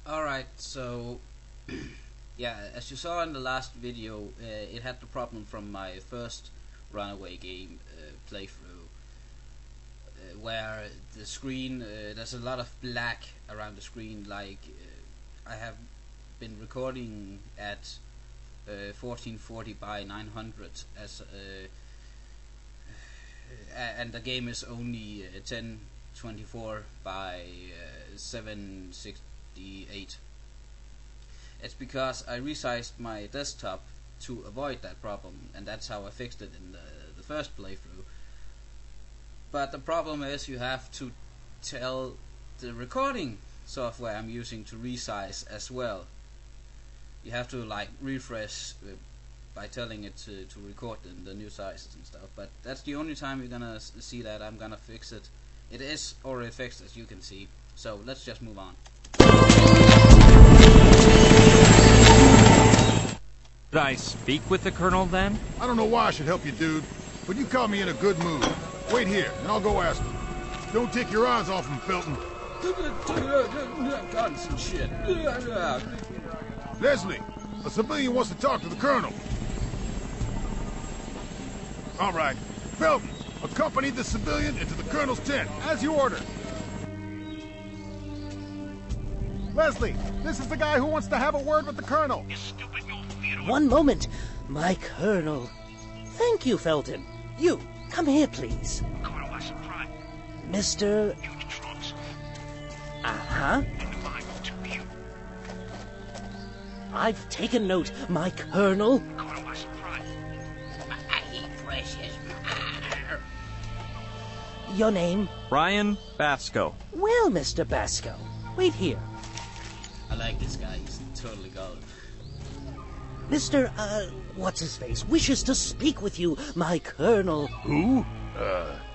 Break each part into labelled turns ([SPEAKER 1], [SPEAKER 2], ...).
[SPEAKER 1] Alright, so yeah, as you saw in the last video, it had the problem from my first Runaway game playthrough, where the screen, there's a lot of black around the screen, like I have been recording at 1440 by 900 as and the game is only 1024 by 768. It's because I resized my desktop to avoid that problem, and that's how I fixed it in the first playthrough. But the problem is you have to tell the recording software I'm using to resize as well. You have to like refresh by telling it to record the new sizes and stuff. But that's the only time you're gonna see that. I'm gonna fix it. It is already fixed, as you can see. So let's just move on.
[SPEAKER 2] Did I speak with the Colonel then?
[SPEAKER 3] I don't know why I should help you, dude, but you caught me in a good mood. Wait here, and I'll go ask him. Don't take your eyes off him, Felton.
[SPEAKER 1] Guns and shit.
[SPEAKER 3] Leslie, a civilian wants to talk to the Colonel. All right, Felton, accompany the civilian into the Colonel's tent, as you ordered. Leslie, this is the guy who wants to have a word with the Colonel.
[SPEAKER 4] You stupid old Theodore.
[SPEAKER 5] One moment, my Colonel. Thank you, Felton. You, come here, please.
[SPEAKER 4] Caught him by surprise.
[SPEAKER 5] Mr.
[SPEAKER 4] Huge trunks.
[SPEAKER 5] Uh-huh.
[SPEAKER 4] And the line to you.
[SPEAKER 5] I've taken note, my Colonel.
[SPEAKER 4] Caught him by surprise.
[SPEAKER 1] Precious.
[SPEAKER 5] Your name?
[SPEAKER 2] Ryan Basco.
[SPEAKER 5] Well, Mr. Basco, wait here.
[SPEAKER 1] I like this guy. He's totally gold.
[SPEAKER 5] Mr. what's-his-face wishes to speak with you, my Colonel.
[SPEAKER 6] Who?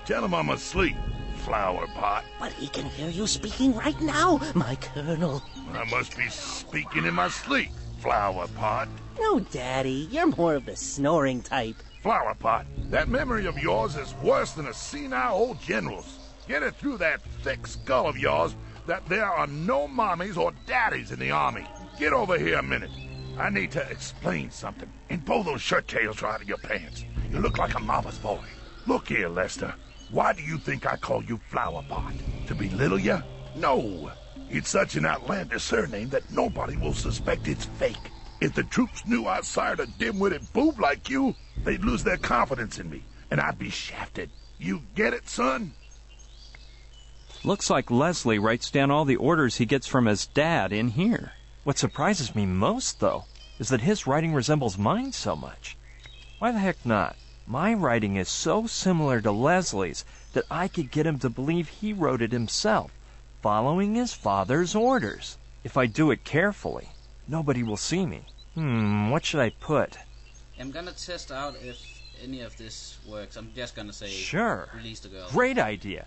[SPEAKER 6] Tell him I'm asleep, flower pot.
[SPEAKER 5] But he can hear you speaking right now, my Colonel.
[SPEAKER 6] I must be speaking in my sleep, flower pot.
[SPEAKER 5] No, Daddy, you're more of the snoring type.
[SPEAKER 6] Flower pot, that memory of yours is worse than a senile old general's. Get it through that thick skull of yours that there are no mommies or daddies in the army. Get over here a minute. I need to explain something. And pull those shirt tails right out of your pants. You look like a mama's boy. Look here, Lester. Why do you think I call you Flower Pot? To belittle you? No. It's such an outlandish surname that nobody will suspect it's fake. If the troops knew I sired a dim-witted boob like you, they'd lose their confidence in me, and I'd be shafted. You get it, son?
[SPEAKER 2] Looks like Leslie writes down all the orders he gets from his dad in here. What surprises me most, though, is that his writing resembles mine so much. Why the heck not? My writing is so similar to Leslie's that I could get him to believe he wrote it himself, following his father's orders. If I do it carefully, nobody will see me. What should I put?
[SPEAKER 1] I'm gonna test out if any of this works. I'm just gonna say,
[SPEAKER 2] Sure.
[SPEAKER 1] Release the girl.
[SPEAKER 2] Great idea.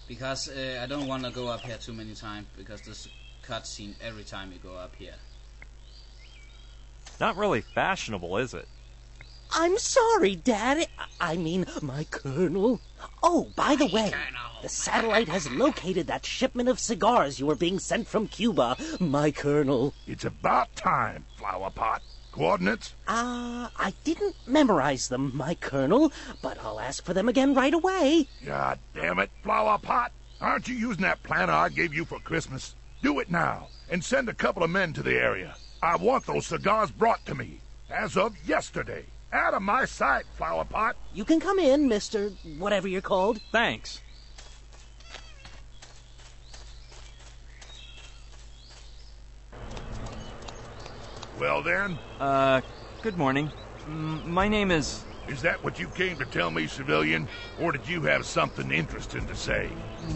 [SPEAKER 1] Because I don't want to go up here too many times, because there's a cutscene every time you go up here.
[SPEAKER 2] Not really fashionable, is it?
[SPEAKER 5] I'm sorry, Dad. I mean, my Colonel. Oh, by the way, the satellite has located that shipment of cigars you were being sent from Cuba, my Colonel.
[SPEAKER 6] It's about time, Flower Pot. Coordinates?
[SPEAKER 5] I didn't memorize them, my Colonel, but I'll ask for them again right away.
[SPEAKER 6] God damn it, Flower Pot. Aren't you using that planner I gave you for Christmas? Do it now, and send a couple of men to the area. I want those cigars brought to me, as of yesterday. Out of my sight, Flower Pot.
[SPEAKER 5] You can come in, Mr. whatever you're called.
[SPEAKER 2] Thanks.
[SPEAKER 6] Well then,
[SPEAKER 2] Good morning. My name is...
[SPEAKER 6] is that what you came to tell me, civilian? Or did you have something interesting to say?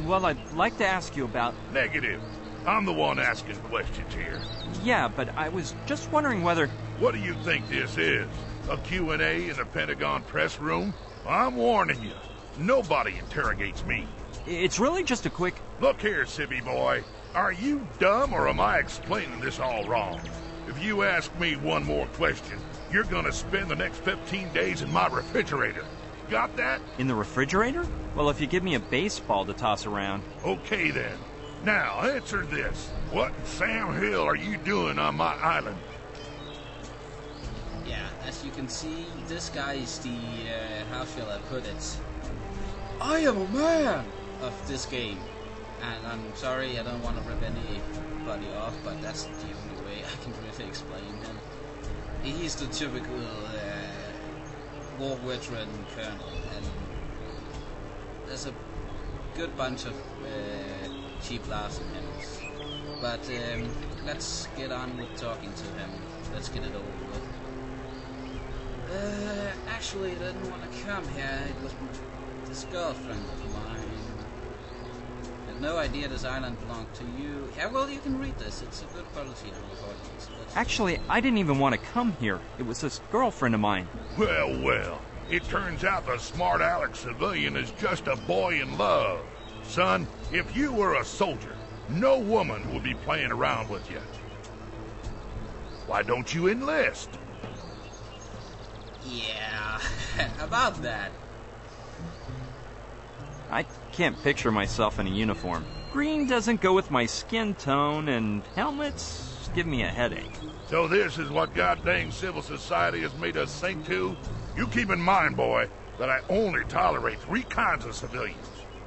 [SPEAKER 2] Well, I'd like to ask you about...
[SPEAKER 6] Negative. I'm the one asking questions here.
[SPEAKER 2] Yeah, but I was just wondering whether...
[SPEAKER 6] What do you think this is? A Q&A in the Pentagon press room? I'm warning you. Nobody interrogates me.
[SPEAKER 2] It's really just a quick...
[SPEAKER 6] Look here, civvy boy. Are you dumb or am I explaining this all wrong? If you ask me one more question, you're gonna spend the next 15 days in my refrigerator. Got that?
[SPEAKER 2] In the refrigerator? Well, if you give me a baseball to toss around...
[SPEAKER 6] Okay then. Now, answer this. What in Sam Hill are you doing on my island?
[SPEAKER 1] Yeah, as you can see, this guy is the, how shall I put it? I am a man of this game. And I'm sorry, I don't want to rip anybody off, but that's the only way I can really explain him. He's the typical war veteran colonel, and there's a good bunch of cheap laughs in him. But let's get on with talking to him. Let's get it over with. Actually, I didn't want to come here. It was this girlfriend of mine. I had no idea this island belonged to you. Yeah, well, you can read this. It's a good quality recording. So
[SPEAKER 2] Actually, I didn't even want to come here. It was this girlfriend of mine.
[SPEAKER 6] Well. It turns out the smart Alex civilian is just a boy in love. Son, if you were a soldier, no woman would be playing around with you. Why don't you enlist?
[SPEAKER 1] yeah, about that.
[SPEAKER 2] I can't picture myself in a uniform. Green doesn't go with my skin tone, and helmets give me a headache.
[SPEAKER 6] So this is what goddamn civil society has made us sink to? You keep in mind, boy, that I only tolerate 3 kinds of civilians.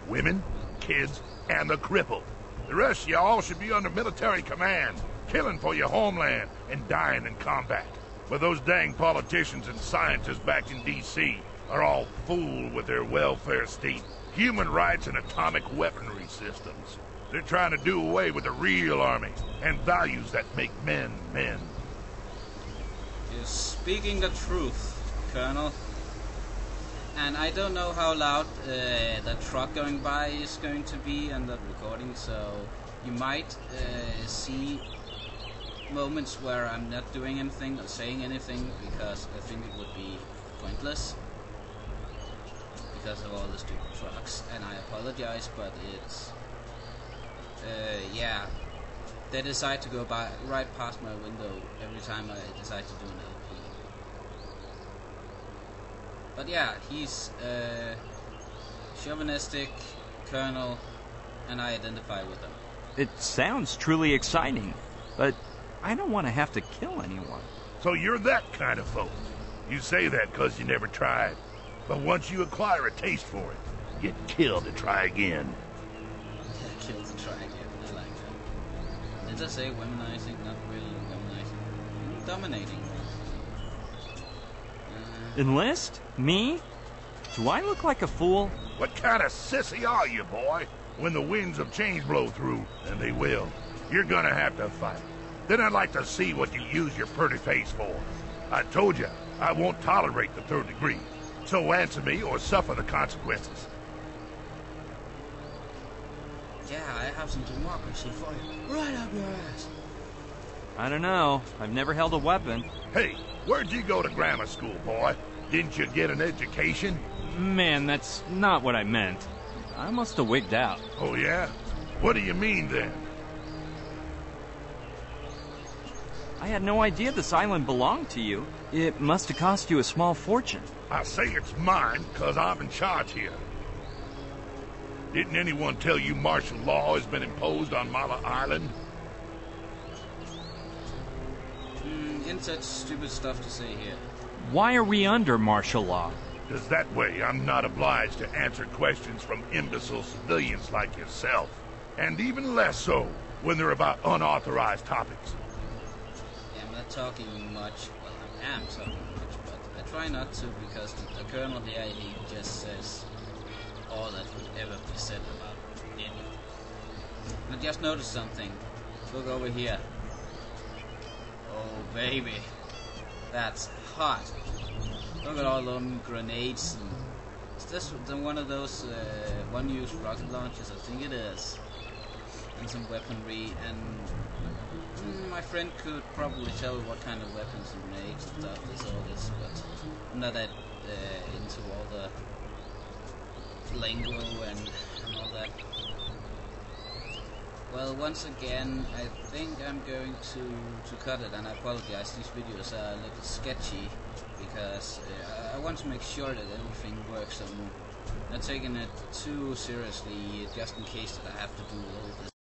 [SPEAKER 6] Women, kids, and the crippled. The rest of y'all should be under military command, killing for your homeland and dying in combat. But those dang politicians and scientists back in D.C. are all fooled with their welfare state, human rights, and atomic weaponry systems. They're trying to do away with the real army and values that make men men.
[SPEAKER 1] You're speaking the truth, Colonel. And I don't know how loud that truck going by is going to be on that recording, so you might see moments where I'm not doing anything or saying anything, because I think it would be pointless because of all the stupid trucks, and I apologize, but it's yeah, they decide to go by right past my window every time I decide to do an LP. But yeah, he's chauvinistic colonel, and I identify with him.
[SPEAKER 2] It sounds truly exciting, but I don't want to have to kill anyone.
[SPEAKER 6] So you're that kind of folk. You say that because you never tried. But once you acquire a taste for it, you kill to try again.
[SPEAKER 1] Kill to try again, I like that. Did I say womanizing? Not really womanizing. Dominating.
[SPEAKER 2] Enlist? Me? Do I look like a fool?
[SPEAKER 6] What kind of sissy are you, boy? When the winds of change blow through, and they will, you're gonna have to fight. Then I'd like to see what you use your pretty face for. I told you, I won't tolerate the 3rd degree. So answer me or suffer the consequences.
[SPEAKER 1] Yeah, I have some democracy for you. Right up your ass.
[SPEAKER 2] I don't know. I've never held a weapon.
[SPEAKER 6] Hey, where'd you go to grammar school, boy? Didn't you get an education?
[SPEAKER 2] Man, that's not what I meant. I must have wigged out.
[SPEAKER 6] Oh, yeah? What do you mean, then?
[SPEAKER 2] I had no idea this island belonged to you. It must have cost you a small fortune.
[SPEAKER 6] I say it's mine because I'm in charge here. Didn't anyone tell you martial law has been imposed on Mala Island?
[SPEAKER 1] Insert stupid stuff to say here.
[SPEAKER 2] Why are we under martial law?
[SPEAKER 6] Because that way I'm not obliged to answer questions from imbecile civilians like yourself. And even less so when they're about unauthorized topics.
[SPEAKER 1] Yeah, I'm not talking much. Well, I am talking much, but I try not to, because the colonel here, he just says all that would ever be said about anything. I just noticed something. Look over here. Oh, baby. That's hot. Look at all them grenades. And is this one of those one-use rocket launchers? I think it is. And some weaponry. And my friend could probably tell what kind of weapons and grenades and stuff this all is, but I'm not that into all the lingo and all that. Well, once again, I think I'm going to cut it, and I apologize. These videos are a little sketchy because I want to make sure that everything works. I'm not taking it too seriously, just in case that I have to do all this.